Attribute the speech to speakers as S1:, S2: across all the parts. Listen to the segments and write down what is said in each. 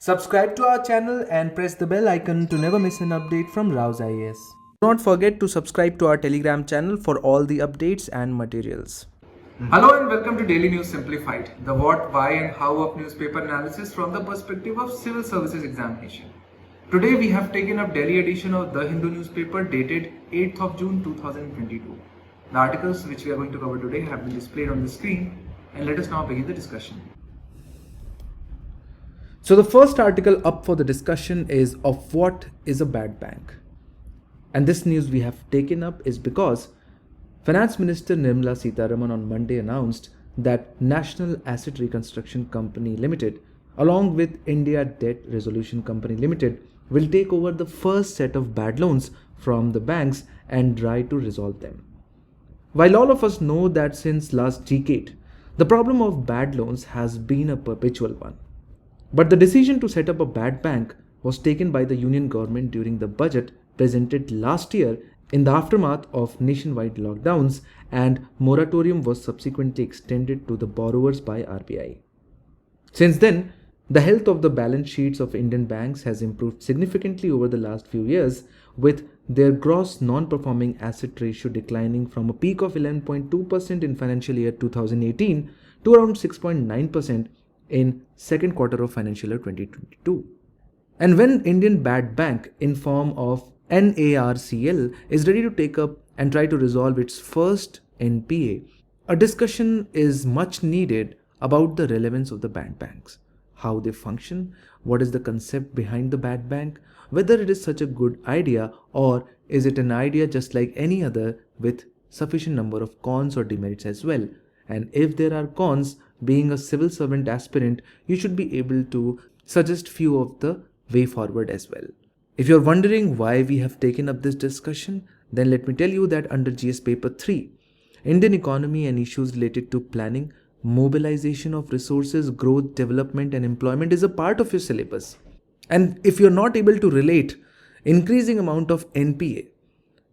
S1: Subscribe to our channel and press the bell icon to never miss an update from RAU'S IAS. Do not forget to subscribe to our Telegram channel for all the updates and materials.
S2: Hello and welcome to Daily News Simplified, the what, why and how of newspaper analysis from the perspective of civil services examination. Today we have taken up Delhi edition of The Hindu newspaper dated 8th of June 2022. The articles which we are going to cover today have been displayed on the screen, and let us now begin the discussion.
S1: So the first article up for the discussion is of what is a bad bank. And this news we have taken up is because Finance Minister Nirmala Sitharaman on Monday announced that National Asset Reconstruction Company Limited along with India Debt Resolution Company Limited will take over the first set of bad loans from the banks and try to resolve them. While all of us know that since last decade, the problem of bad loans has been a perpetual one. But the decision to set up a bad bank was taken by the Union government during the budget presented last year in the aftermath of nationwide lockdowns, and moratorium was subsequently extended to the borrowers by RBI. Since then, the health of the balance sheets of Indian banks has improved significantly over the last few years, with their gross non-performing asset ratio declining from a peak of 11.2% in financial year 2018 to around 6.9% in second quarter of financial year 2022. And when Indian Bad Bank in form of NARCL is ready to take up and try to resolve its first NPA, a discussion is much needed about the relevance of the bad banks, how they function, what is the concept behind the bad bank, whether it is such a good idea or is it an idea just like any other with sufficient number of cons or demerits as well. And if there are cons, being a civil servant aspirant, you should be able to suggest few of the way forward as well. If you're wondering why we have taken up this discussion, then let me tell you that under GS paper 3, Indian economy and issues related to planning, mobilization of resources, growth, development and employment is a part of your syllabus. And if you're not able to relate increasing amount of NPA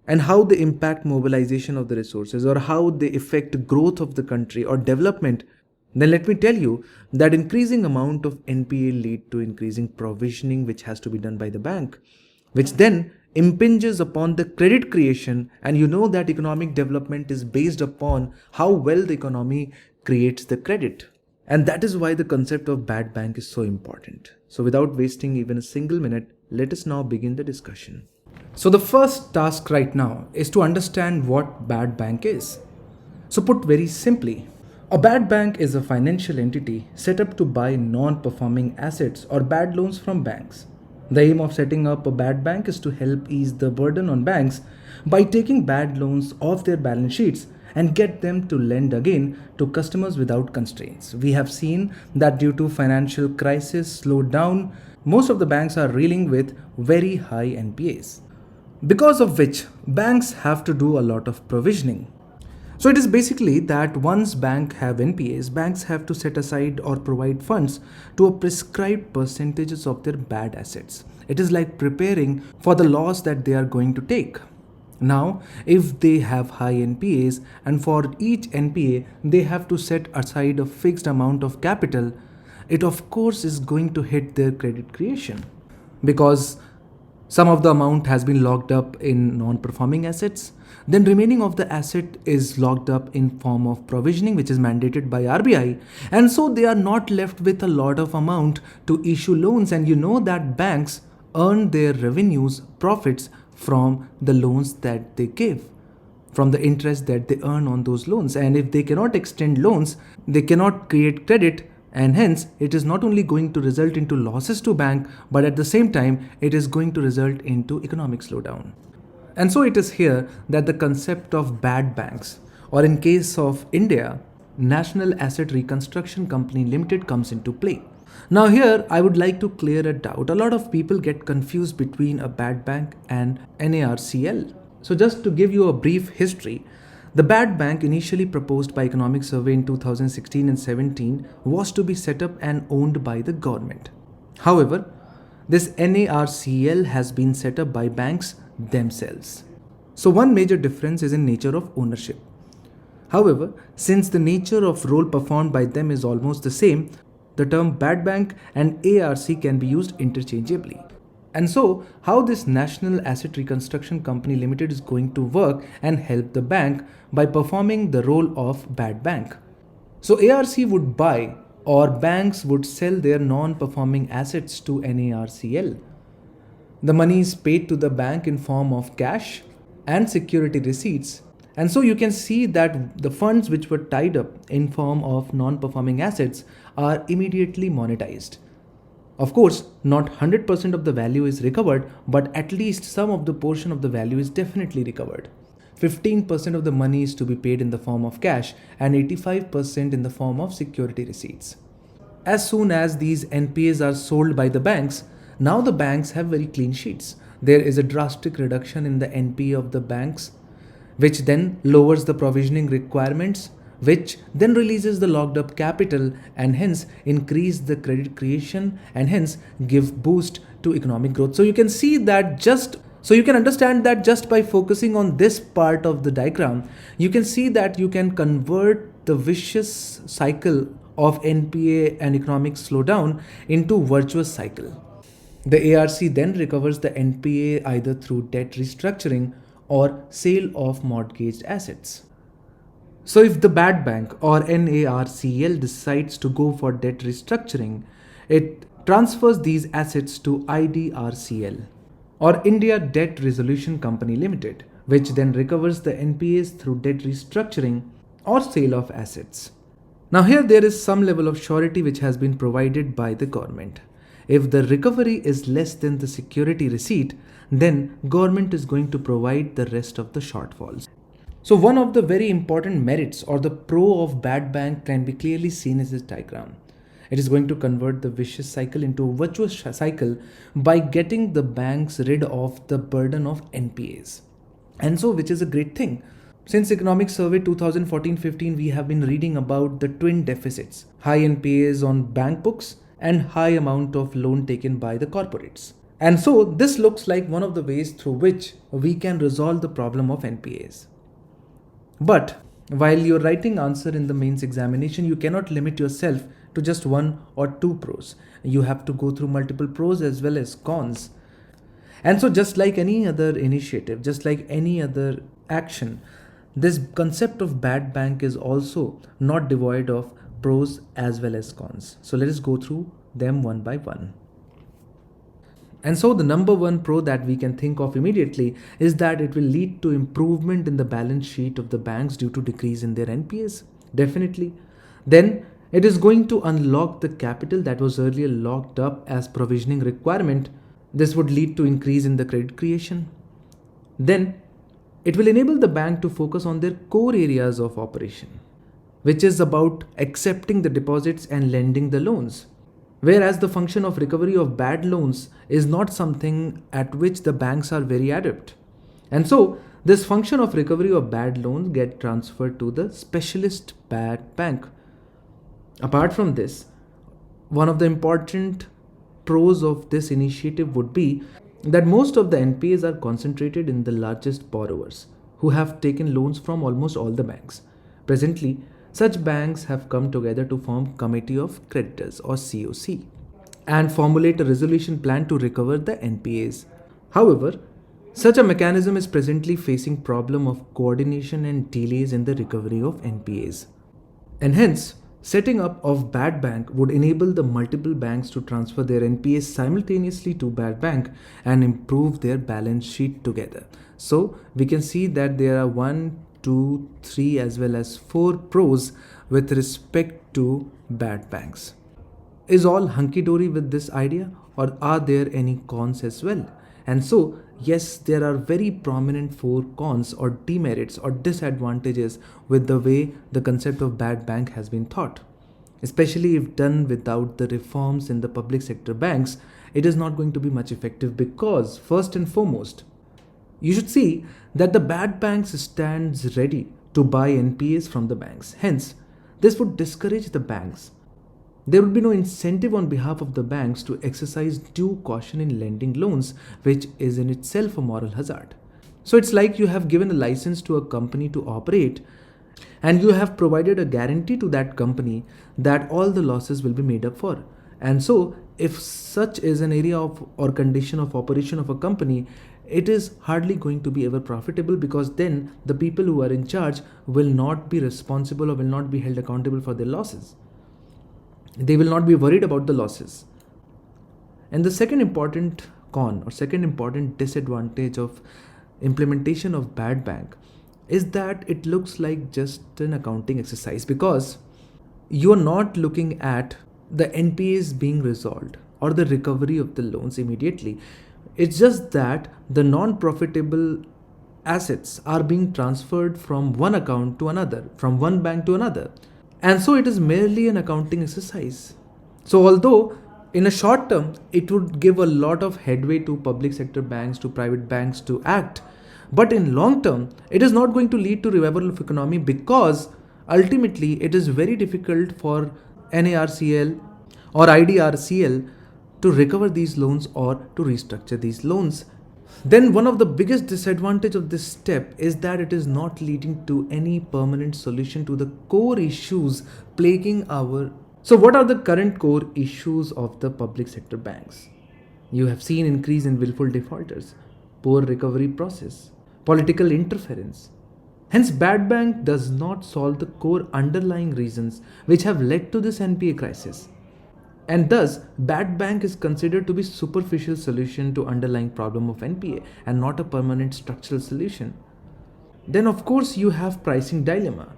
S1: and how they impact mobilization of the resources or how they affect growth of the country or development, then let me tell you that increasing amount of NPA lead to increasing provisioning which has to be done by the bank, which then impinges upon the credit creation, and you know that economic development is based upon how well the economy creates the credit. And that is why the concept of bad bank is so important. So without wasting even a single minute, let us now begin the discussion. So the first task right now is to understand what bad bank is. So put very simply, a bad bank is a financial entity set up to buy non-performing assets or bad loans from banks. The aim of setting up a bad bank is to help ease the burden on banks by taking bad loans off their balance sheets and get them to lend again to customers without constraints. We have seen that due to financial crisis slowdown, most of the banks are reeling with very high NPAs, because of which banks have to do a lot of provisioning. So it is basically that once banks have NPAs, banks have to set aside or provide funds to a prescribed percentages of their bad assets. It is like preparing for the loss that they are going to take. Now, if they have high NPAs and for each NPA they have to set aside a fixed amount of capital, it of course is going to hit their credit creation, because some of the amount has been locked up in non-performing assets. Then remaining of the asset is locked up in form of provisioning which is mandated by RBI, and so they are not left with a lot of amount to issue loans. And you know that banks earn their revenues, profits from the loans that they give, from the interest that they earn on those loans. And if they cannot extend loans, they cannot create credit, and hence it is not only going to result into losses to bank, but at the same time it is going to result into economic slowdown. And so it is here that the concept of bad banks, or in case of India, National Asset Reconstruction Company Limited, comes into play. Now here I would like to clear a doubt. A lot of people get confused between a bad bank and NARCL. So just to give you a brief history, the bad bank, initially proposed by Economic Survey in 2016 and 17, was to be set up and owned by the government. However, this NARCL has been set up by banks themselves. So one major difference is in nature of ownership. However, since the nature of role performed by them is almost the same, the term bad bank and ARC can be used interchangeably. And so, how this National Asset Reconstruction Company Limited is going to work and help the bank by performing the role of bad bank. So, ARC would buy or banks would sell their non-performing assets to NARCL. The money is paid to the bank in form of cash and security receipts. And so you can see that the funds which were tied up in form of non-performing assets are immediately monetized. Of course, not 100% of the value is recovered, but at least some of the portion of the value is definitely recovered. 15% of the money is to be paid in the form of cash and 85% in the form of security receipts. As soon as these NPAs are sold by the banks, now the banks have very clean sheets. There is a drastic reduction in the NPA of the banks, which then lowers the provisioning requirements, which then releases the locked up capital and hence increase the credit creation and hence give boost to economic growth. So you can see that you can understand that just by focusing on this part of the diagram, you can see that you can convert the vicious cycle of NPA and economic slowdown into virtuous cycle. The ARC then recovers the NPA either through debt restructuring or sale of mortgaged assets. So if the bad bank or NARCL decides to go for debt restructuring, it transfers these assets to IDRCL or India Debt Resolution Company Limited, which then recovers the NPAs through debt restructuring or sale of assets. Now here there is some level of surety which has been provided by the government. If the recovery is less than the security receipt, then government is going to provide the rest of the shortfalls. So one of the very important merits or the pro of bad bank can be clearly seen in this diagram. It is going to convert the vicious cycle into a virtuous cycle by getting the banks rid of the burden of NPAs. And so which is a great thing. Since Economic Survey 2014-15, we have been reading about the twin deficits, high NPAs on bank books and high amount of loan taken by the corporates. And so this looks like one of the ways through which we can resolve the problem of NPAs. But while you're writing answer in the mains examination, you cannot limit yourself to just one or two pros. You have to go through multiple pros as well as cons. And so just like any other initiative, just like any other action, this concept of bad bank is also not devoid of pros as well as cons. So let us go through them one by one. And so the number one pro that we can think of immediately is that it will lead to improvement in the balance sheet of the banks due to decrease in their NPAs. Definitely. Then it is going to unlock the capital that was earlier locked up as provisioning requirement. This would lead to increase in the credit creation. Then it will enable the bank to focus on their core areas of operation, which is about accepting the deposits and lending the loans. Whereas the function of recovery of bad loans is not something at which the banks are very adept. And so this function of recovery of bad loans get transferred to the specialist bad bank. Apart from this, one of the important pros of this initiative would be that most of the NPAs are concentrated in the largest borrowers who have taken loans from almost all the banks. Presently, such banks have come together to form Committee of Creditors or COC and formulate a resolution plan to recover the NPAs. However, such a mechanism is presently facing problem of coordination and delays in the recovery of NPAs. And hence, setting up of bad bank would enable the multiple banks to transfer their NPAs simultaneously to bad bank and improve their balance sheet together. So we can see that there are 1, 2, 3 as well as 4 pros with respect to bad banks. Is all hunky-dory with this idea, or are there any cons as well? And so yes, there are very prominent 4 cons or demerits or disadvantages with the way the concept of bad bank has been thought. Especially if done without the reforms in the public sector banks, it is not going to be much effective because first and foremost, you should see that the bad banks stands ready to buy NPAs from the banks. Hence, this would discourage the banks. There would be no incentive on behalf of the banks to exercise due caution in lending loans, which is in itself a moral hazard. So it's like you have given a license to a company to operate, And you have provided a guarantee to that company that all the losses will be made up for. And so, if such is an area of or condition of operation of a company, it is hardly going to be ever profitable, because then the people who are in charge will not be responsible or will not be held accountable for their losses. They will not be worried about the losses. And the second important con or second important disadvantage of implementation of bad bank is that it looks like just an accounting exercise, because you are not looking at the NPAs being resolved or the recovery of the loans immediately. It's just that the non-profitable assets are being transferred from one account to another, from one bank to another. And so it is merely an accounting exercise. So although in a short term, it would give a lot of headway to public sector banks, to private banks to act, but in long term, it is not going to lead to revival of economy, because ultimately it is very difficult for NARCL or IDRCL to recover these loans or to restructure these loans. Then one of the biggest disadvantage of this step is that it is not leading to any permanent solution to the core issues plaguing our. So what are the current core issues of the public sector banks? You have seen increase in willful defaulters, poor recovery process, political interference. Hence, bad bank does not solve the core underlying reasons which have led to this NPA crisis. And thus, bad bank is considered to be superficial solution to underlying problem of NPA and not a permanent structural solution. Then of course you have pricing dilemma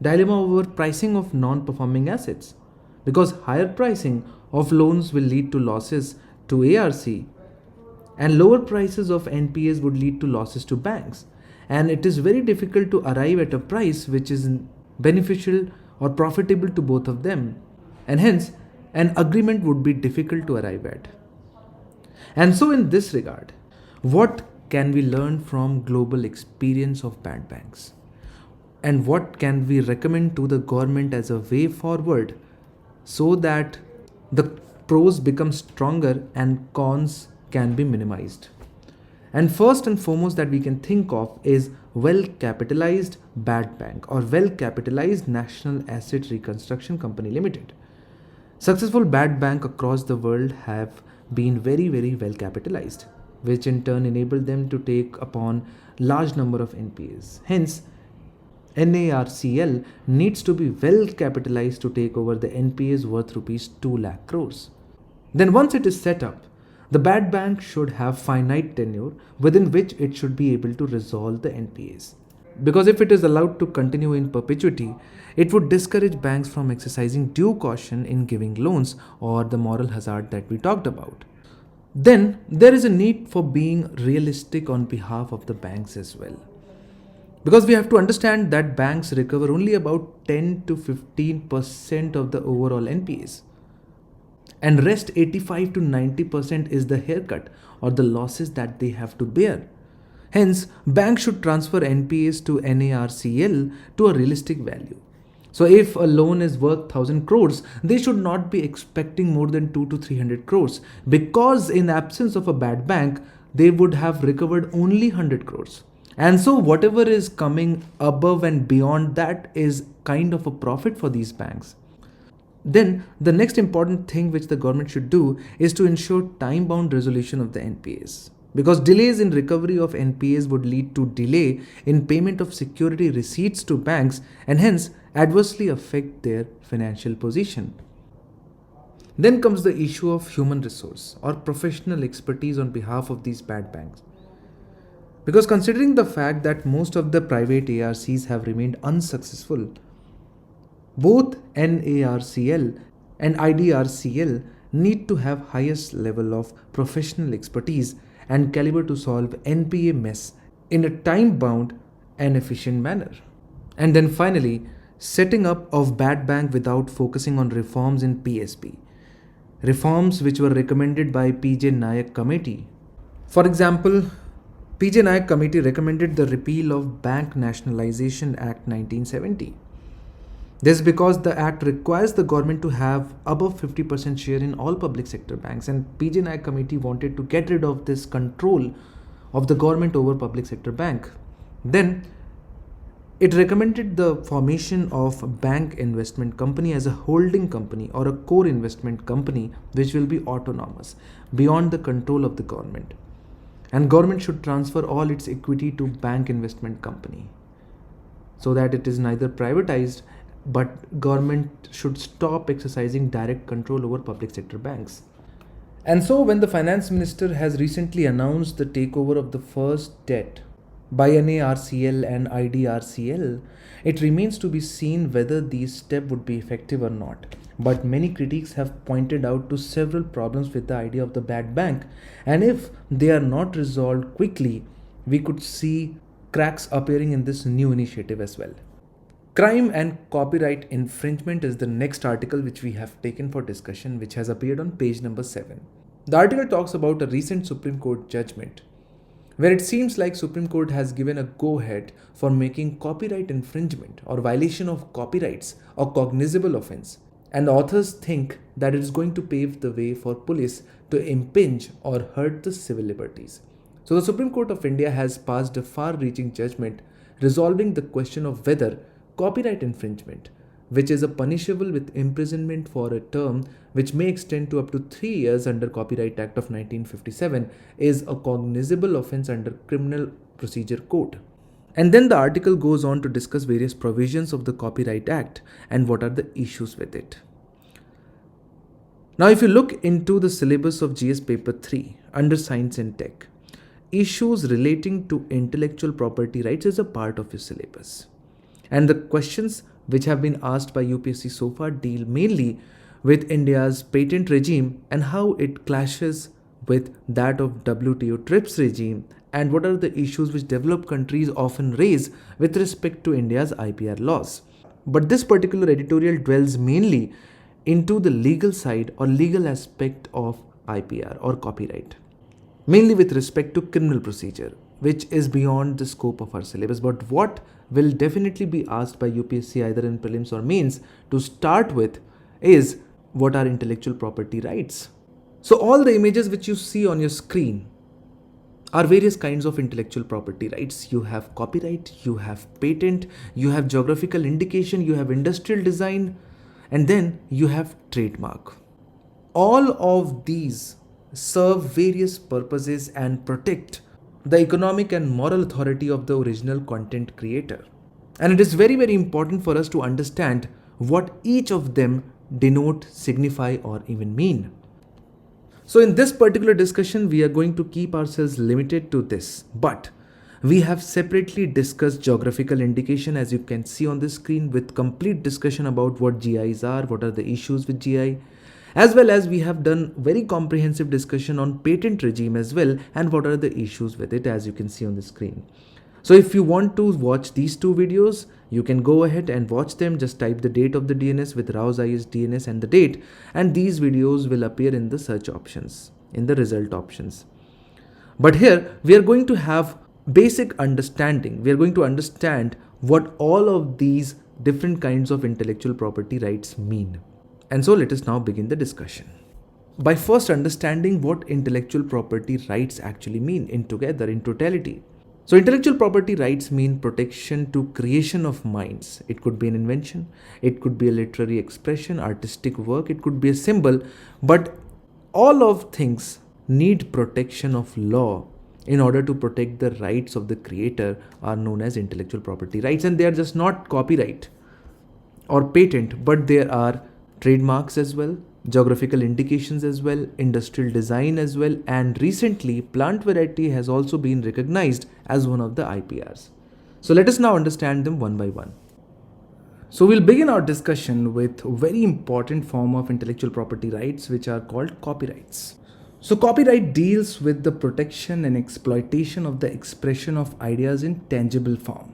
S1: over pricing of non-performing assets, because higher pricing of loans will lead to losses to ARC, and lower prices of NPAs would lead to losses to banks. And it is very difficult to arrive at a price which is beneficial or profitable to both of them. And hence, an agreement would be difficult to arrive at. And so in this regard, what can we learn from global experience of bad banks? And what can we recommend to the government as a way forward so that the pros become stronger and cons can be minimized? And first and foremost that we can think of is well-capitalized bad bank or well-capitalized National Asset Reconstruction Company Limited. Successful bad bank across the world have been very, very well capitalized, which in turn enabled them to take upon large number of NPAs. Hence, NARCL needs to be well capitalized to take over the NPAs worth rupees 2 lakh crores. Then once it is set up, the bad bank should have finite tenure within which it should be able to resolve the NPAs. Because if it is allowed to continue in perpetuity, it would discourage banks from exercising due caution in giving loans, or the moral hazard that we talked about. Then there is a need for being realistic on behalf of the banks as well. Because we have to understand that banks recover only about 10 to 15% of the overall NPAs. And rest 85 to 90% is the haircut or the losses that they have to bear. Hence, banks should transfer NPAs to NARCL to a realistic value. So if a loan is worth 1000 crores, they should not be expecting more than 2 to 300 crores, because in absence of a bad bank, they would have recovered only 100 crores. And so whatever is coming above and beyond that is kind of a profit for these banks. Then the next important thing which the government should do is to ensure time-bound resolution of the NPAs. Because delays in recovery of NPAs would lead to delay in payment of security receipts to banks and hence adversely affect their financial position. Then comes the issue of human resource or professional expertise on behalf of these bad banks. Because considering the fact that most of the private ARCs have remained unsuccessful, both NARCL and IDRCL need to have highest level of professional expertise and caliber to solve NPA mess in a time-bound and efficient manner. And then finally, setting up of bad bank without focusing on reforms in PSB. Reforms which were recommended by PJ Nayak Committee. For example, PJ Nayak Committee recommended the repeal of Bank Nationalization Act 1970. This is because the act requires the government to have above 50% share in all public sector banks, and PJ Nayak Committee wanted to get rid of this control of the government over public sector bank. Then It recommended the formation of a bank investment company as a holding company or a core investment company which will be autonomous, beyond the control of the government. And government should transfer all its equity to bank investment company so that it is neither privatized, but government should stop exercising direct control over public sector banks. And so when the finance minister has recently announced the takeover of the first debt by NARCL and IDRCL, it remains to be seen whether these steps would be effective or not. But many critics have pointed out to several problems with the idea of the bad bank, and if they are not resolved quickly, we could see cracks appearing in this new initiative as well. Crime and copyright infringement is the next article which we have taken for discussion, which has appeared on page number 7. The article talks about a recent Supreme Court judgment where it seems like Supreme Court has given a go-ahead for making copyright infringement or violation of copyrights a cognizable offense, and authors think that it is going to pave the way for police to impinge or hurt the civil liberties. So the Supreme Court of India has passed a far-reaching judgment resolving the question of whether copyright infringement, which is a punishable with imprisonment for a term which may extend to up to 3 years under Copyright Act of 1957, is a cognizable offense under Criminal Procedure Code. And then the article goes on to discuss various provisions of the Copyright Act and what are the issues with it. Now, if you look into the syllabus of GS Paper 3 under Science and Tech, issues relating to intellectual property rights is a part of your syllabus. And the questions which have been asked by UPSC so far deal mainly with India's patent regime and how it clashes with that of WTO TRIPS regime, and what are the issues which developed countries often raise with respect to India's IPR laws. But this particular editorial dwells mainly into the legal side or legal aspect of IPR or copyright, mainly with respect to criminal procedure, which is beyond the scope of our syllabus. But what will definitely be asked by UPSC either in prelims or mains to start with is what are intellectual property rights. So all the images which you see on your screen are various kinds of intellectual property rights. You have copyright, you have patent, you have geographical indication, you have industrial design, and then you have trademark. All of these serve various purposes and protect the economic and moral authority of the original content creator. And it is very, very important for us to understand what each of them denote, signify, or even mean. So in this particular discussion, we are going to keep ourselves limited to this, but we have separately discussed geographical indication, as you can see on the screen, with complete discussion about what GIs are, what are the issues with GI, as well as we have done very comprehensive discussion on patent regime as well, and what are the issues with it, as you can see on the screen. So if you want to watch these two videos, you can go ahead and watch them. Just type the date of the DNS with RAU'S IAS DNS and the date, and these videos will appear in the search options, in the result options. But here we are going to have basic understanding. We are going to understand what all of these different kinds of intellectual property rights mean. And so let us now begin the discussion by first understanding what intellectual property rights actually mean in totality. So intellectual property rights mean protection to creation of minds. It could be an invention, it could be a literary expression, artistic work, it could be a symbol, but all of things need protection of law in order to protect the rights of the creator are known as intellectual property rights. And they are just not copyright or patent, but there are trademarks as well, geographical indications as well, industrial design as well, and recently plant variety has also been recognized as one of the IPRs. So let us now understand them one by one. So we'll begin our discussion with a very important form of intellectual property rights, which are called copyrights. So copyright deals with the protection and exploitation of the expression of ideas in tangible form.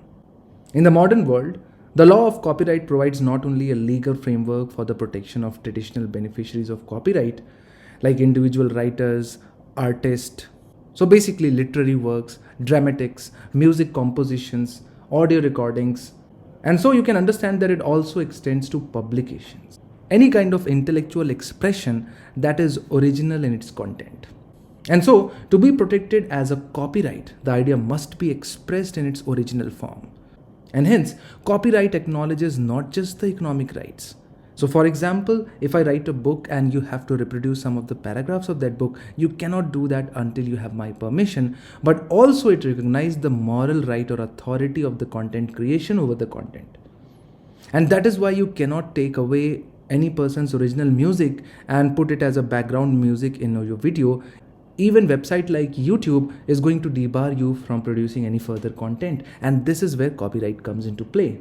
S1: In the modern world, the law of copyright provides not only a legal framework for the protection of traditional beneficiaries of copyright, like individual writers, artists, so basically literary works, dramatics, music compositions, audio recordings, and so you can understand that it also extends to publications. Any kind of intellectual expression that is original in its content. And so to be protected as a copyright, the idea must be expressed in its original form. And hence, copyright acknowledges not just the economic rights. So, for example, if I write a book and you have to reproduce some of the paragraphs of that book, you cannot do that until you have my permission. But also, it recognizes the moral right or authority of the content creation over the content. And that is why you cannot take away any person's original music and put it as a background music in your video. Even website like YouTube is going to debar you from producing any further content. And this is where copyright comes into play.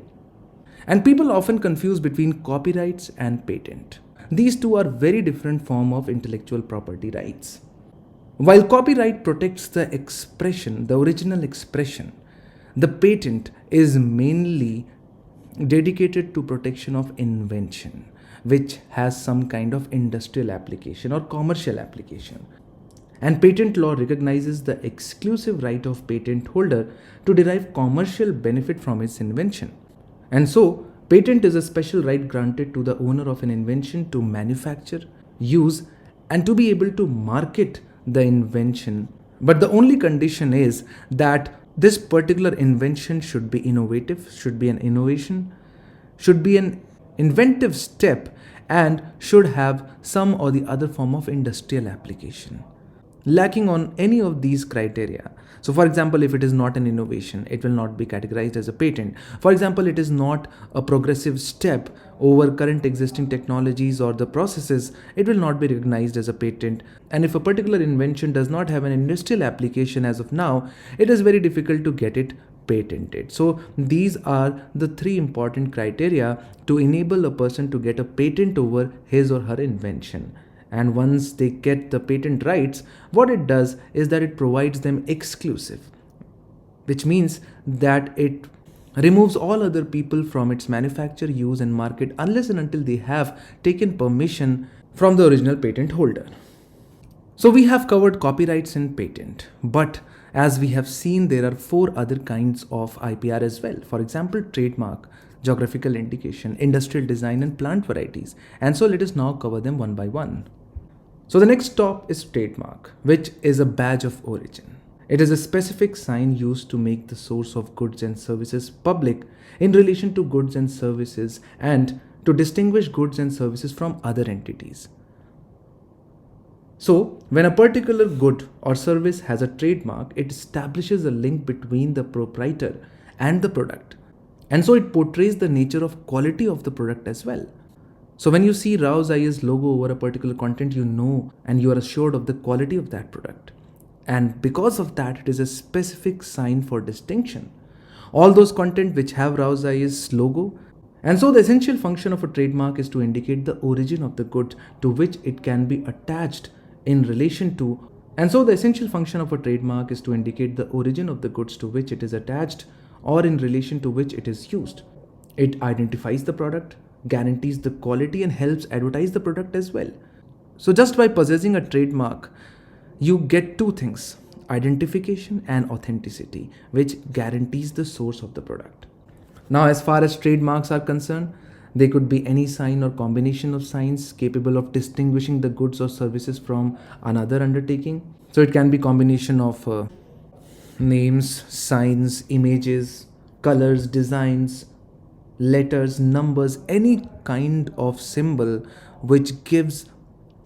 S1: And people often confuse between copyrights and patent. These two are very different forms of intellectual property rights. While copyright protects the expression, the original expression, the patent is mainly dedicated to protection of invention, which has some kind of industrial application or commercial application. And patent law recognizes the exclusive right of patent holder to derive commercial benefit from its invention. And so, patent is a special right granted to the owner of an invention to manufacture, use, and to be able to market the invention. But the only condition is that this particular invention should be innovative, should be an innovation, should be an inventive step, and should have some or the other form of industrial application. Lacking on any of these criteria. So for example, if it is not an innovation, it will not be categorized as a patent. For example, it is not a progressive step over current existing technologies or the processes, it will not be recognized as a patent. And if a particular invention does not have an industrial application as of now, it is very difficult to get it patented. So these are the three important criteria to enable a person to get a patent over his or her invention. And once they get the patent rights, what it does is that it provides them exclusive, which means that it removes all other people from its manufacture, use and market unless and until they have taken permission from the original patent holder. So we have covered copyrights and patent, but as we have seen, there are 4 other kinds of IPR as well. For example, trademark, geographical indication, industrial design and plant varieties. And so let us now cover them one by one. So the next stop is trademark, which is a badge of origin. It is a specific sign used to make the source of goods and services public in relation to goods and services and to distinguish goods and services from other entities. So when a particular good or service has a trademark, it establishes a link between the proprietor and the product. And so it portrays the nature of quality of the product as well. So when you see RAU'S IAS logo over a particular content, you know and you are assured of the quality of that product. And because of that, it is a specific sign for distinction. All those content which have RAU'S IAS logo. And so the essential function of a trademark is to indicate the origin of the good to which it can be attached in relation to. And so the essential function of a trademark is to indicate the origin of the goods to which it is attached or in relation to which it is used. It identifies the product, guarantees the quality and helps advertise the product as well. So just by possessing a trademark, you get 2 things, identification and authenticity, which guarantees the source of the product. Now, as far as trademarks are concerned, they could be any sign or combination of signs capable of distinguishing the goods or services from another undertaking. So it can be combination of names, signs, images, colors, designs, letters, numbers, any kind of symbol which gives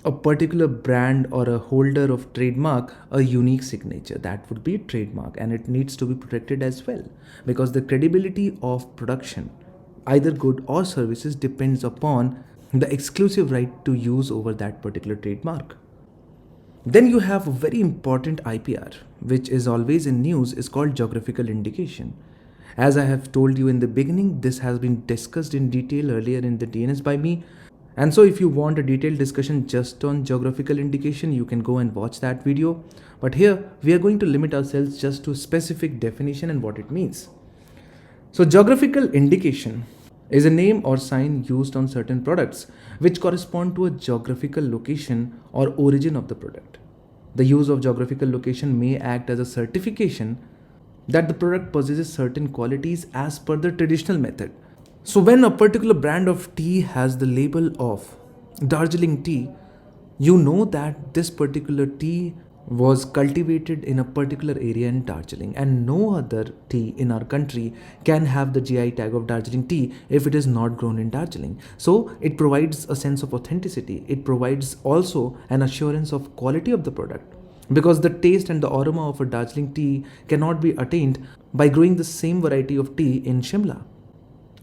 S1: a particular brand or a holder of trademark a unique signature. That would be trademark, and it needs to be protected as well because the credibility of production, either good or services, depends upon the exclusive right to use over that particular trademark. Then you have a very important IPR, which is always in news, is called geographical indication. As I have told you in the beginning, this has been discussed in detail earlier in the DNS by me. And so if you want a detailed discussion just on geographical indication, you can go and watch that video. But here we are going to limit ourselves just to specific definition and what it means. So geographical indication is a name or sign used on certain products which correspond to a geographical location or origin of the product. The use of geographical location may act as a certification that the product possesses certain qualities as per the traditional method. So when a particular brand of tea has the label of Darjeeling tea, you know that this particular tea was cultivated in a particular area in Darjeeling, and no other tea in our country can have the GI tag of Darjeeling tea if it is not grown in Darjeeling. So it provides a sense of authenticity. It provides also an assurance of quality of the product, because the taste and the aroma of a Darjeeling tea cannot be attained by growing the same variety of tea in Shimla.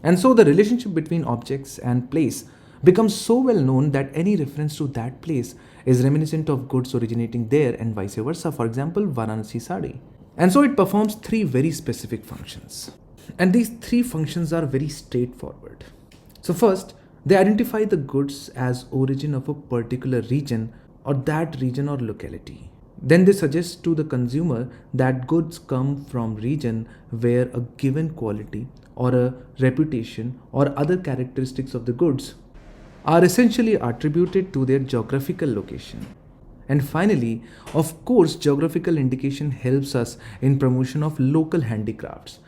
S1: And so the relationship between objects and place becomes so well known that any reference to that place is reminiscent of goods originating there and vice versa. For example, Varanasi sari. And so it performs three very specific functions. And these three functions are very straightforward. So first, they identify the goods as origin of a particular region or that region or locality. Then they suggest to the consumer that goods come from region where a given quality or a reputation or other characteristics of the goods are essentially attributed to their geographical location. And finally, of course, geographical indication helps us in promotion of local handicrafts,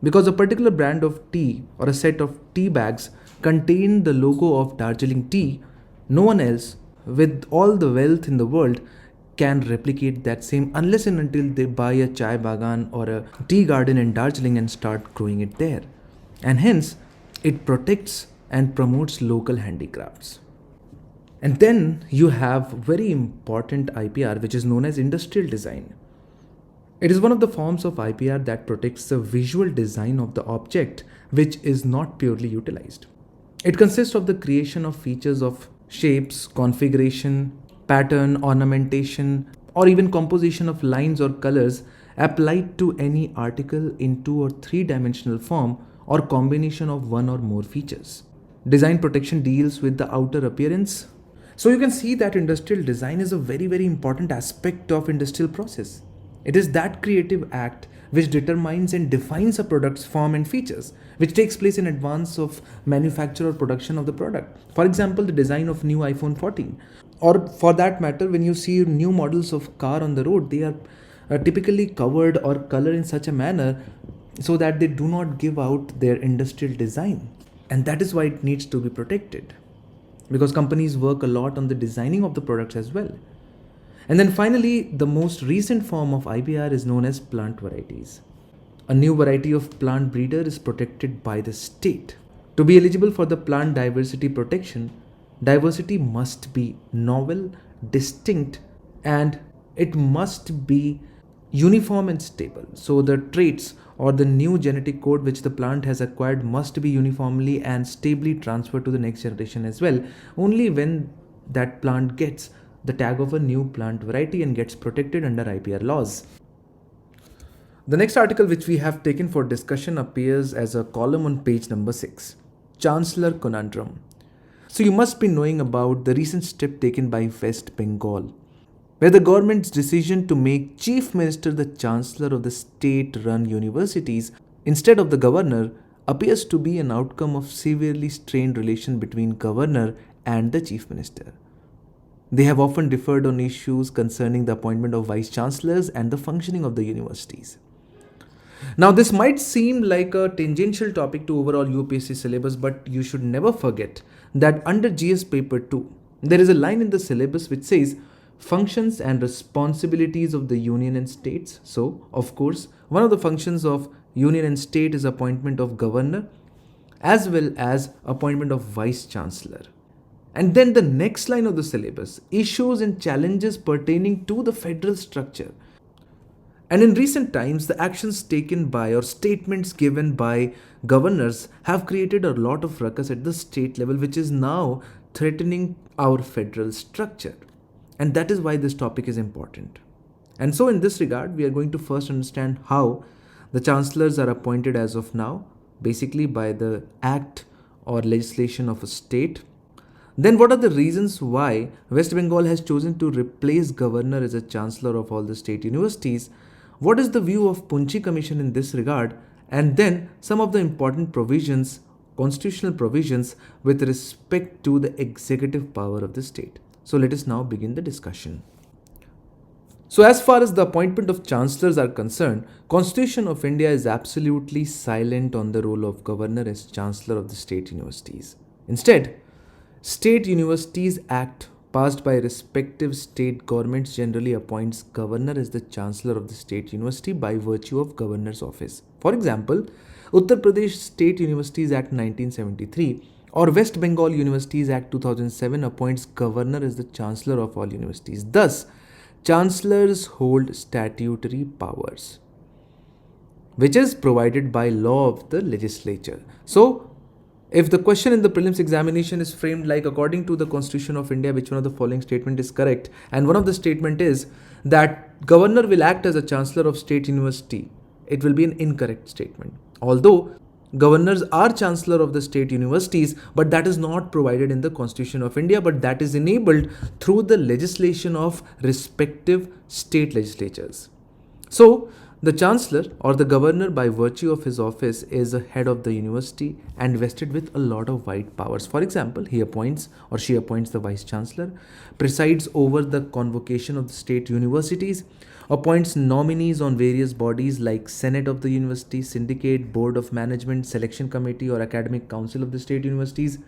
S1: because a particular brand of tea or a set of tea bags contain the logo of Darjeeling tea. No one else with all the wealth in the world can replicate that same unless and until they buy a chai bagan or a tea garden in Darjeeling and start growing it there. And hence, it protects and promotes local handicrafts. And then you have very important IPR, which is known as industrial design. It is one of the forms of IPR that protects the visual design of the object, which is not purely utilized. It consists of the creation of features of shapes, configuration, pattern, ornamentation, or even composition of lines or colors applied to any article in 2 or 3 dimensional form or combination of one or more features. Design protection deals with the outer appearance. So you can see that industrial design is a very, very important aspect of industrial process. It is that creative act which determines and defines a product's form and features, which takes place in advance of manufacture or production of the product. For example, the design of new iPhone 14. Or for that matter, when you see new models of car on the road, they are typically covered or colored in such a manner so that they do not give out their industrial design. And that is why it needs to be protected, because companies work a lot on the designing of the products as well. And then finally, the most recent form of IPR is known as plant varieties. A new variety of plant breeder is protected by the state. To be eligible for the plant diversity protection, diversity must be novel, distinct, and it must be uniform and stable. So the traits or the new genetic code which the plant has acquired must be uniformly and stably transferred to the next generation as well. Only when that plant gets the tag of a new plant variety and gets protected under IPR laws. The next article which we have taken for discussion appears as a column on page number 6, Chancellor Conundrum. So you must be knowing about the recent step taken by West Bengal, where the government's decision to make Chief Minister the Chancellor of the state-run universities instead of the Governor appears to be an outcome of severely strained relation between Governor and the Chief Minister. They have often differed on issues concerning the appointment of Vice Chancellors and the functioning of the universities. Now, this might seem like a tangential topic to overall UPSC syllabus, but you should never forget that under GS Paper 2, there is a line in the syllabus which says functions and responsibilities of the union and states. So, of course, one of the functions of union and state is appointment of governor as well as appointment of vice chancellor. And then the next line of the syllabus, issues and challenges pertaining to the federal structure. And in recent times, the actions taken by or statements given by governors have created a lot of ruckus at the state level, which is now threatening our federal structure. And that is why this topic is important. And so in this regard, we are going to first understand how the chancellors are appointed as of now, basically by the act or legislation of a state. Then what are the reasons why West Bengal has chosen to replace governor as a chancellor of all the state universities? What is the view of Punchi Commission in this regard? And then some of the important provisions, constitutional provisions with respect to the executive power of the state. So let us now begin the discussion. So as far as the appointment of chancellors are concerned, Constitution of India is absolutely silent on the role of governor as chancellor of the state universities. Instead, State Universities Act passed by respective state governments generally appoints governor as the chancellor of the state university by virtue of governor's office. For example, Uttar Pradesh State Universities Act 1973 or West Bengal Universities Act 2007 appoints governor as the chancellor of all universities. Thus, chancellors hold statutory powers, which is provided by law of the legislature. So, if the question in the prelims examination is framed like according to the Constitution of India, which one of the following statement is correct? And one of the statement is that governor will act as a chancellor of state university. It will be an incorrect statement. Although governors are chancellor of the state universities, but that is not provided in the Constitution of India, but that is enabled through the legislation of respective state legislatures. So, the chancellor or the governor by virtue of his office is a head of the university and vested with a lot of wide powers. For example, he appoints or she appoints the vice chancellor, presides over the convocation of the state universities, appoints nominees on various bodies like Senate of the University, Syndicate, Board of Management, Selection Committee or Academic Council of the state universities,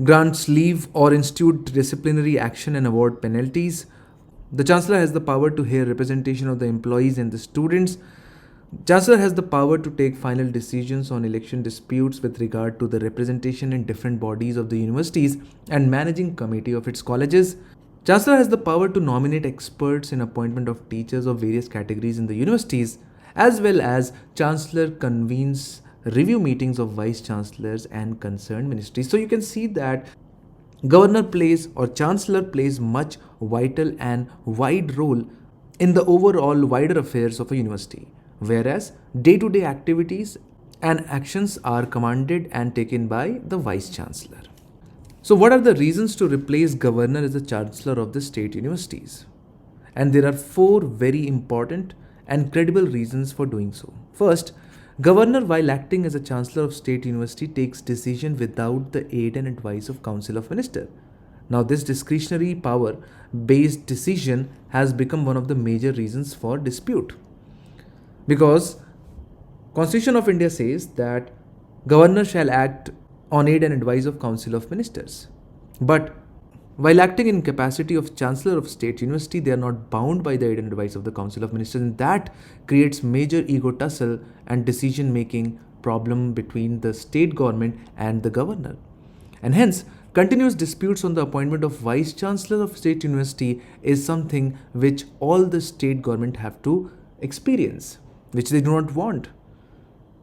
S1: grants leave or institute disciplinary action and award penalties. The Chancellor has the power to hear representation of the employees and the students. Chancellor has the power to take final decisions on election disputes with regard to the representation in different bodies of the universities and managing committee of its colleges. Chancellor has the power to nominate experts in appointment of teachers of various categories in the universities, as well as Chancellor convenes review meetings of vice chancellors and concerned ministries. So you can see that governor plays or chancellor plays much vital and wide role in the overall wider affairs of a university, whereas day-to-day activities and actions are commanded and taken by the vice chancellor. So what are the reasons to replace governor as the chancellor of the state universities? And there are 4 very important and credible reasons for doing so. First, governor, while acting as a chancellor of state university, takes decision without the aid and advice of council of minister. Now, this discretionary power based decision has become one of the major reasons for dispute, because Constitution of India says that governor shall act on aid and advice of council of ministers, but while acting in capacity of chancellor of state university, they are not bound by the aid and advice of the council of ministers, and that creates major ego tussle and decision making problem between the state government and the governor. And hence, continuous disputes on the appointment of vice chancellor of state university is something which all the state government have to experience, which they do not want,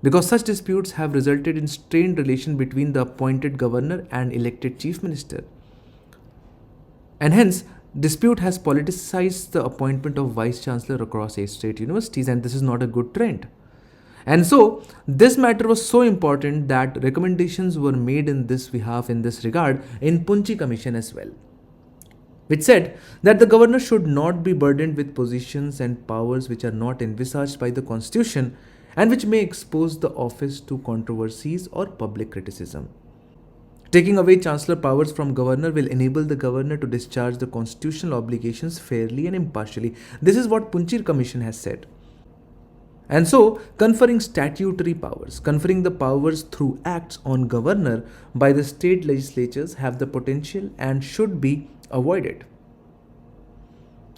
S1: because such disputes have resulted in strained relation between the appointed governor and elected chief minister. And hence, dispute has politicized the appointment of vice chancellor across 8 state universities, and this is not a good trend. And so, this matter was so important that recommendations were made in this behalf in this regard in Punchi Commission as well, which said that the governor should not be burdened with positions and powers which are not envisaged by the Constitution and which may expose the office to controversies or public criticism. Taking away chancellor powers from governor will enable the governor to discharge the constitutional obligations fairly and impartially. This is what Punchi Commission has said. And so, conferring statutory powers, conferring the powers through acts on governor by the state legislatures have the potential and should be avoided.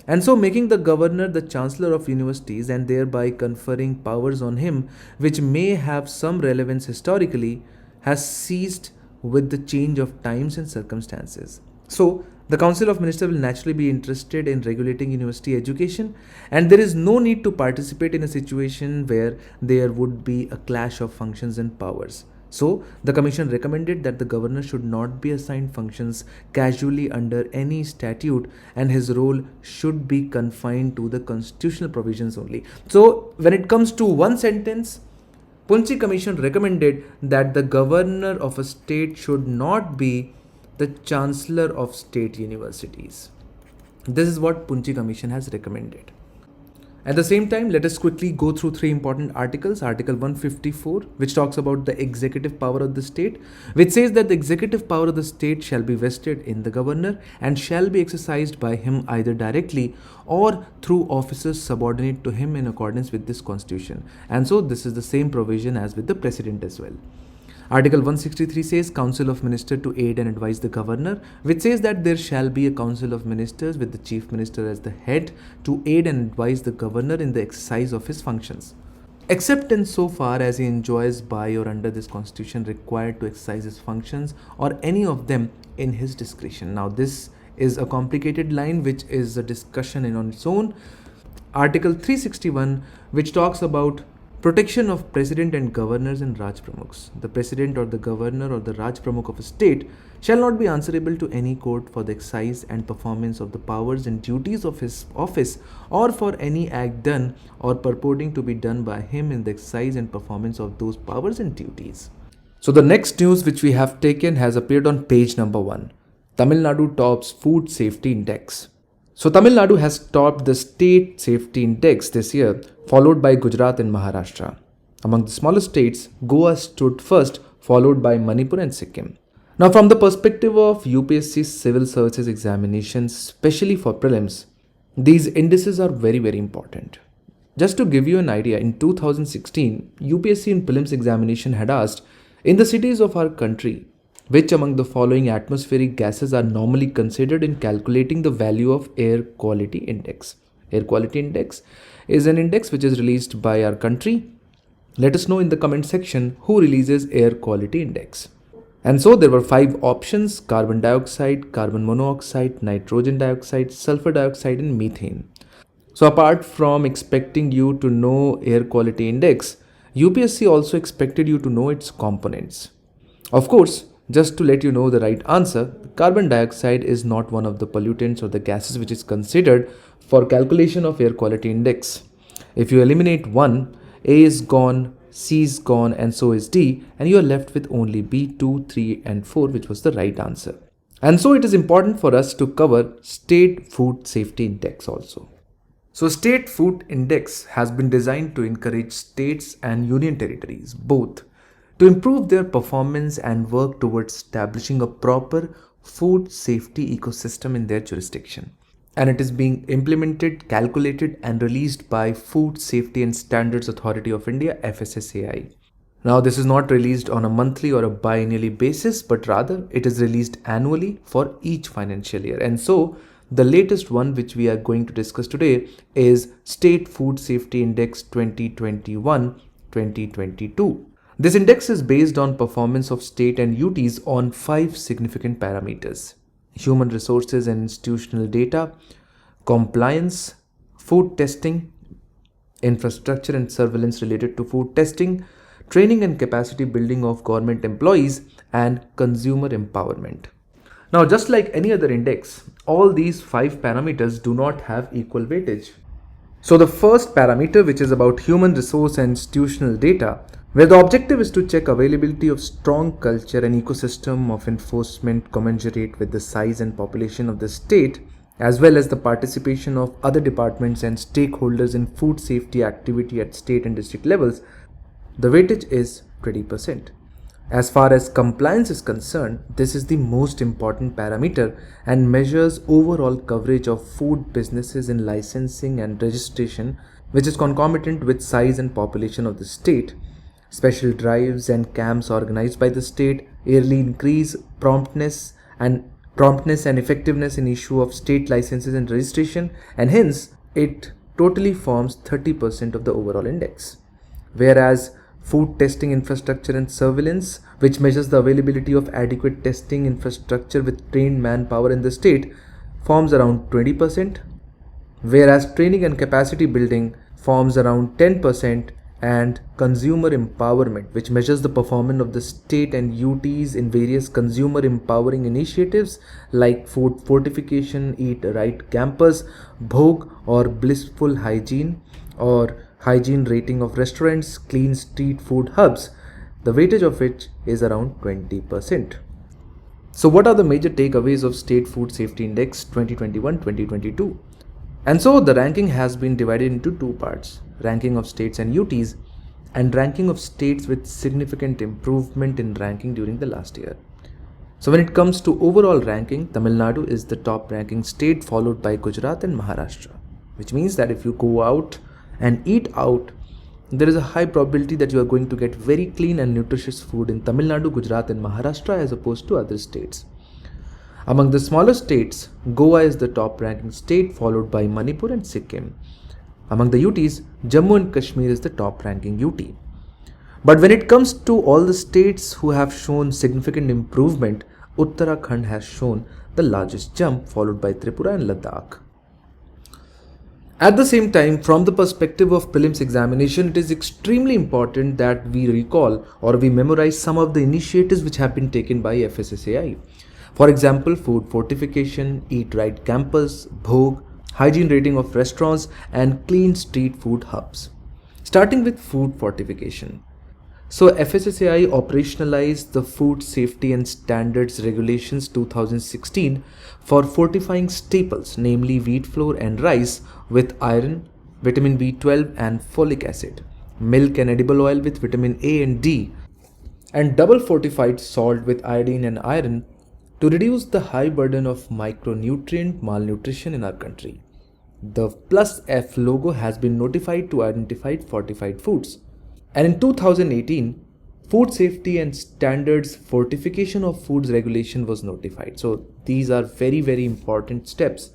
S1: And so, making the governor the chancellor of universities and thereby conferring powers on him which may have some relevance historically has ceased with the change of times and circumstances. So, the Council of Ministers will naturally be interested in regulating university education, and there is no need to participate in a situation where there would be a clash of functions and powers. So, the Commission recommended that the governor should not be assigned functions casually under any statute, and his role should be confined to the constitutional provisions only. So, when it comes to one sentence, Punchi Commission recommended that the governor of a state should not be the chancellor of state universities. This is what Punchi Commission has recommended. At the same time, let us quickly go through 3 important articles. Article 154, which talks about the executive power of the state, which says that the executive power of the state shall be vested in the governor and shall be exercised by him either directly or through officers subordinate to him in accordance with this constitution. And so this is the same provision as with the president as well. Article 163 says Council of Ministers to aid and advise the governor, which says that there shall be a Council of Ministers with the Chief Minister as the head to aid and advise the governor in the exercise of his functions, except in so far as he enjoys by or under this constitution required to exercise his functions or any of them in his discretion. Now this is a complicated line which is a discussion in on its own. Article 361, which talks about protection of President and Governors and Raj Pramukhs. The President or the Governor or the Raj Pramukh of a state shall not be answerable to any court for the exercise and performance of the powers and duties of his office or for any act done or purporting to be done by him in the exercise and performance of those powers and duties. So the next news which we have taken has appeared on page number 1. Tamil Nadu tops Food Safety Index. So Tamil Nadu has topped the State Safety Index this year, followed by Gujarat and Maharashtra. Among the smaller states, Goa stood first, followed by Manipur and Sikkim. Now from the perspective of UPSC Civil Services examinations, especially for prelims, these indices are very important. Just to give you an idea, in 2016, UPSC in prelims examination had asked, in the cities of our country, which among the following atmospheric gases are normally considered in calculating the value of air quality index? Air quality index is an index which is released by our country. Let us know in the comment section who releases air quality index. And so there were 5 options: carbon dioxide, carbon monoxide, nitrogen dioxide, sulfur dioxide and methane. So apart from expecting you to know air quality index, UPSC also expected you to know its components. Of course, just to let you know the right answer, carbon dioxide is not one of the pollutants or the gases which is considered for calculation of air quality index. If you eliminate one, A is gone, C is gone and so is D, and you are left with only B, 2, 3 and 4, which was the right answer. And so it is important for us to cover State Food Safety Index also. So State Food Index has been designed to encourage states and union territories both to improve their performance and work towards establishing a proper food safety ecosystem in their jurisdiction. And it is being implemented, calculated and released by Food Safety and Standards Authority of India, FSSAI. Now this is not released on a monthly or a biannually basis, but rather it is released annually for each financial year. And so the latest one which we are going to discuss today is State Food Safety Index 2021-2022. This index is based on performance of state and UTs on 5 significant parameters: human resources and institutional data, compliance, food testing, infrastructure and surveillance related to food testing, training and capacity building of government employees, and consumer empowerment. Now, just like any other index, all these 5 parameters do not have equal weightage. So the first parameter, which is about human resource and institutional data, where the objective is to check availability of strong culture and ecosystem of enforcement commensurate with the size and population of the state, as well as the participation of other departments and stakeholders in food safety activity at state and district levels, the weightage is 20%. As far as compliance is concerned, this is the most important parameter and measures overall coverage of food businesses in licensing and registration, which is concomitant with size and population of the state. Special drives and camps organized by the state yearly increase promptness and effectiveness in issue of state licenses and registration, and hence it totally forms 30% of the overall index. Whereas food testing infrastructure and surveillance, which measures the availability of adequate testing infrastructure with trained manpower in the state, forms around 20%, whereas training and capacity building forms around 10%, and consumer empowerment, which measures the performance of the state and UTs in various consumer empowering initiatives like food fortification, eat right campus, bhog or blissful hygiene, or hygiene rating of restaurants, clean street food hubs, the weightage of which is around 20%. So what are the major takeaways of State Food Safety Index 2021-2022? And so the ranking has been divided into 2 parts: ranking of states and UTs, and ranking of states with significant improvement in ranking during the last year. So when it comes to overall ranking, Tamil Nadu is the top ranking state, followed by Gujarat and Maharashtra, which means that if you go out and eat out there is a high probability that you are going to get very clean and nutritious food in Tamil Nadu, Gujarat and Maharashtra as opposed to other states. Among the smaller states, Goa is the top ranking state, followed by Manipur and Sikkim. Among the UTs, Jammu and Kashmir is the top ranking UT. But when it comes to all the states who have shown significant improvement, Uttarakhand has shown the largest jump, followed by Tripura and Ladakh. At the same time, from the perspective of prelims examination, it is extremely important that we recall or we memorize some of the initiatives which have been taken by FSSAI. For example, food fortification, Eat Right Campus, Bhog, hygiene rating of restaurants and clean street food hubs. Starting with food fortification. So FSSAI operationalized the Food Safety and Standards Regulations 2016 for fortifying staples, namely wheat flour and rice with iron, vitamin B12 and folic acid, milk and edible oil with vitamin A and D, and double fortified salt with iodine and iron to reduce the high burden of micronutrient malnutrition in our country. The +F logo has been notified to identify fortified foods. And in 2018, Food Safety and Standards Fortification of Foods Regulation was notified. So these are very, very important steps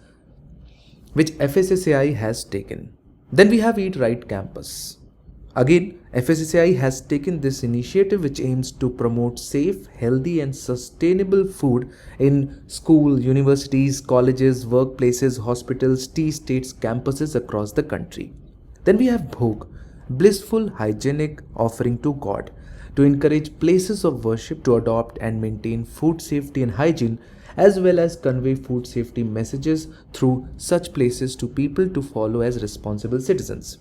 S1: which FSSAI has taken. Then we have Eat Right Campus. Again, FSSAI has taken this initiative which aims to promote safe, healthy and sustainable food in school, universities, colleges, workplaces, hospitals, tea estates, campuses across the country. Then we have Bhog, blissful hygienic offering to God, to encourage places of worship to adopt and maintain food safety and hygiene, as well as convey food safety messages through such places to people to follow as responsible citizens.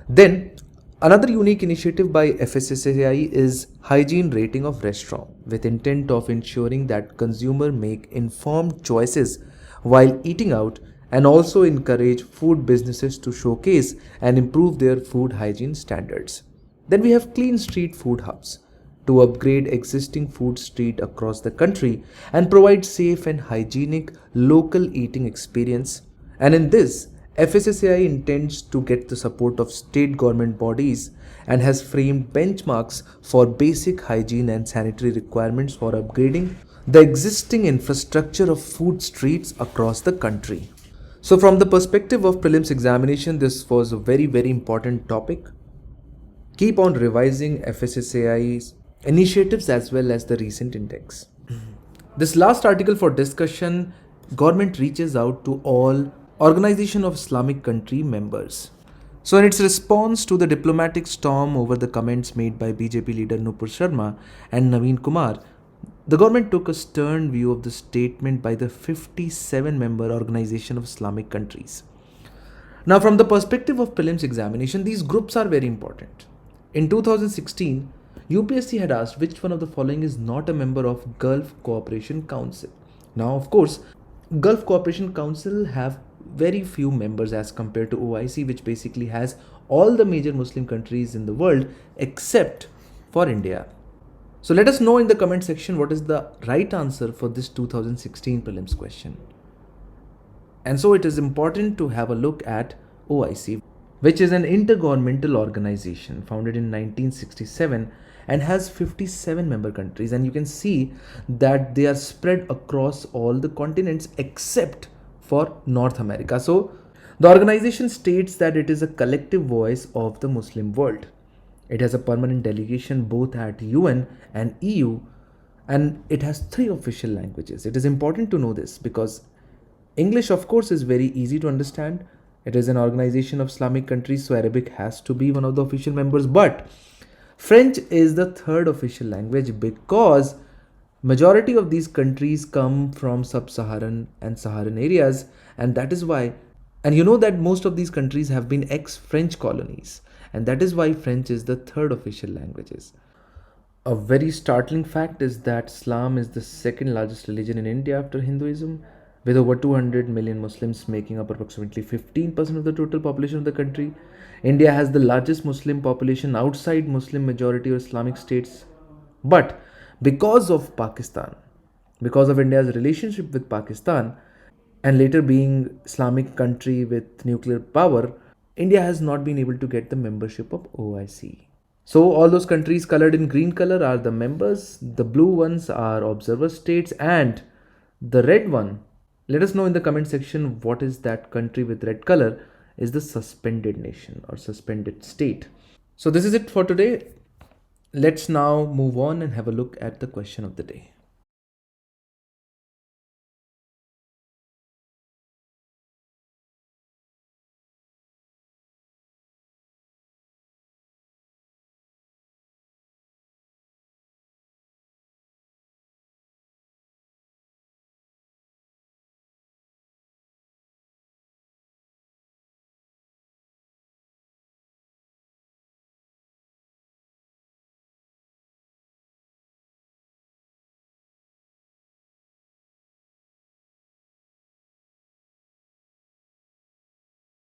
S1: Then another unique initiative by FSSAI is hygiene rating of restaurant, with intent of ensuring that consumer make informed choices while eating out, and also encourage food businesses to showcase and improve their food hygiene standards. Then we have clean street food hubs to upgrade existing food street across the country and provide safe and hygienic local eating experience. And in this, FSSAI intends to get the support of state government bodies and has framed benchmarks for basic hygiene and sanitary requirements for upgrading the existing infrastructure of food streets across the country. So from the perspective of prelims examination, this was a very, very important topic. Keep on revising FSSAI's initiatives as well as the recent index. This last article for discussion, government reaches out to all Organization of Islamic Country members. So in its response to the diplomatic storm over the comments made by BJP leader Nupur Sharma and Naveen Kumar, the government took a stern view of the statement by the 57-member Organization of Islamic Countries. Now, from the perspective of prelims examination, these groups are very important. In 2016, UPSC had asked which one of the following is not a member of Gulf Cooperation Council. Now, of course, Gulf Cooperation Council have very few members as compared to OIC, which basically has all the major Muslim countries in the world except for India. So let us know in the comment section what is the right answer for this 2016 prelims question. And so it is important to have a look at OIC, which is an intergovernmental organization founded in 1967 and has 57 member countries. And you can see that they are spread across all the continents except for North America. So the organization states that it is a collective voice of the Muslim world. It has a permanent delegation both at UN and EU, and it has 3 official languages. It is important to know this because English, of course, is very easy to understand. It is an organization of Islamic countries, so Arabic has to be one of the official members. But French is the 3rd official language because majority of these countries come from sub-Saharan and Saharan areas, and that is why, and you know that most of these countries have been ex-French colonies. And that is why French is the 3rd official languages. A very startling fact is that Islam is the 2nd largest religion in India after Hinduism, with over 200 million Muslims making up approximately 15% of the total population of the country. India has the largest Muslim population outside Muslim majority or Islamic states. But because of Pakistan, because of India's relationship with Pakistan, and later being Islamic country with nuclear power, India has not been able to get the membership of OIC. So all those countries colored in green color are the members, the blue ones are observer states, and the red one, let us know in the comment section what is that country with red color, is the suspended nation or suspended state. So this is it for today. Let's now move on and have a look at the question of the day.